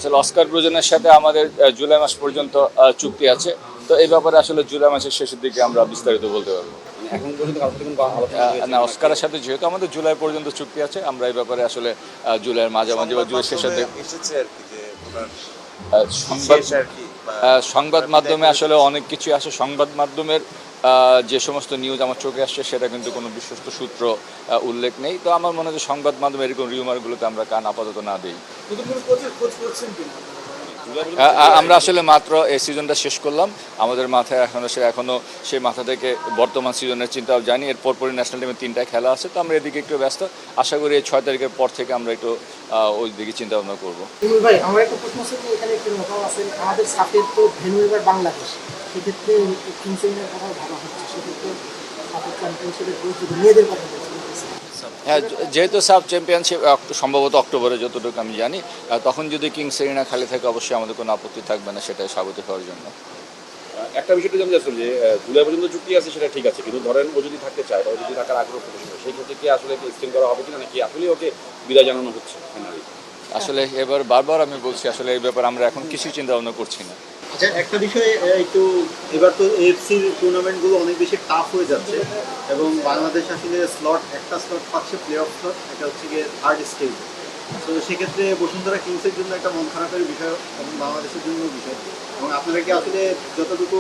আসলে অস্কার ব্রুজেনের সাথে আমাদের জুলাই মাস পর্যন্ত চুক্তি আছে। তো এই ব্যাপারে আসলে জুলাই মাসের শেষের দিকে আমরা বিস্তারিত বলতে পারবো। এখন পর্যন্ত কারোর সাথে কোনো আলোচনা হয়েছে না, অস্কারের সাথে যেহেতু আমাদের জুলাই পর্যন্ত চুক্তি আছে, আমরা এই ব্যাপারে আসলে জুলাইয়ের মাঝামাঝি বা জুলাই শেষের দিকে এসেছে আর কি যে ওনার সংবাদ শেষ আর কি বা সংবাদ মাধ্যমে আসলে অনেক কিছু আসে। সংবাদ মাধ্যমের যে সমস্ত নিউজ আমার চোখে আসছে সেটা কিন্তু কোনো বিশ্বস্ত সূত্র উল্লেখ নেই। তো আমার মনে হয় যে সংবাদ মাধ্যমে এরকম রিউমারগুলোতে আমরা কান আপাতত না দিই। আমরা আসলে মাত্র এই সিজনটা শেষ করলাম, আমাদের মাথায় এখনো সেই মাথা থেকে বর্তমান সিজনের চিন্তাও জানি। এর পরপরই ন্যাশনাল টিমের 3টা খেলা আছে, তো আমরা এদিকে একটু ব্যস্ত। আশা করি এই 6 তারিখের পর থেকে আমরা একটু ওই দিকে চিন্তা ভাবনা করবো। ভাই আমার একটা প্রশ্ন আছে যে এখানে একটু মতামত আছে, আমাদের সাপের তো ভেন্যু এবার বাংলাদেশ, সেক্ষেত্রে কিংস ইলেভেনের কথা ভাবা হচ্ছে, সেক্ষেত্রে সাপের চ্যাম্পিয়নশিপের পরিস্থিতি মেয়েদের কথা বলছি। হ্যাঁ, যেহেতু সাব চ্যাম্পিয়নশিপ সম্ভবত অক্টোবরে, যতটুকু আমি জানি, তখন যদি কিংস এরিনা খালি থাকে অবশ্যই আমাদের কোনো আপত্তি থাকবে না সেটাই স্বাগতিক হওয়ার জন্য। একটা বিষয়টা জানতে চাচ্ছিলাম যে জুলাই পর্যন্ত চুক্তি আছে সেটা ঠিক আছে, কিন্তু ধরেন ও যদি থাকতে চায় বা ও যদি থাকার আগ্রহ প্রকাশ করে, সেই ক্ষেত্রে কি আসলে এক্সটেন্ড করা হবে কিনা, নাকি আসলে ওকে বিদায় জানানো হচ্ছে ফাইনালি? আসলে এবার বারবার আমি বলছি, আসলে এই ব্যাপারে আমরা এখন কিছুই চিন্তা ভাবনা করছি না। আচ্ছা, একটা বিষয়ে একটু, এবার তো এএফসির টুর্নামেন্টগুলো অনেক বেশি টাফ হয়ে যাচ্ছে এবং বাংলাদেশ আসলে একটা স্লট পাচ্ছে প্লে অফ স্লট, এটা হচ্ছে গিয়ে থার্ড স্টেজ। তো সেক্ষেত্রে বসুন্ধরা কিংসের জন্য একটা মন খারাপের বিষয় এবং বাংলাদেশের জন্য বিষয়। এবং আপনারা কি আসলে যতটুকু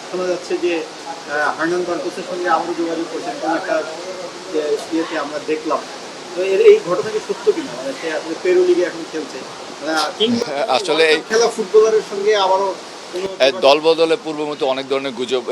শোনা যাচ্ছে যে হার্নান বার্কোসের সঙ্গে আবারও যোগাযোগ করছেন কোনো একটা ইয়েতে আমরা দেখলাম, তো এই ঘটনা কি সত্য কিনা? মানে সে আসলে পেরু লিগে এখন খেলছে, আসলে এই খেলা ফুটবলারের সঙ্গে আবারও দল বদলে পূর্বমতো অনেক ধরনের গুজব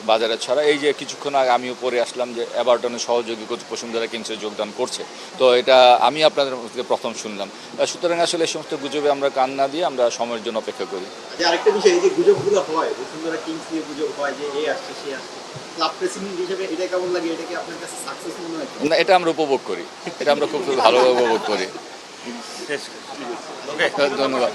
বাজারে ছড়া। এই যে কিছুক্ষণ আগে আমিও পড়ে আসলাম যে এভারটনের সহযোগী কোচ বসুন্ধরা কিংসে যোগদান করছে, তো এটা আমি আপনাদের থেকে প্রথম শুনলাম। সুতরাং আসলে এই সমস্ত গুজবে আমরা কান না দিয়ে আমরা সময়ের জন্য অপেক্ষা করি। আরেকটা বিষয়, এই যে গুজবগুলো হয় বসুন্ধরা কিংস নিয়ে গুজব হয় যে এ আসছে সে আসছে, ক্লাব প্রেসিডেন্ট হিসেবে এটা কেমন লাগে? এটা কি আপনার কাছে সাকসেস মনে হয়? না, এটা আমরা উপভোগ করি, এটা আমরা খুব ভালোভাবে উপভোগ করি। ধন্যবাদ।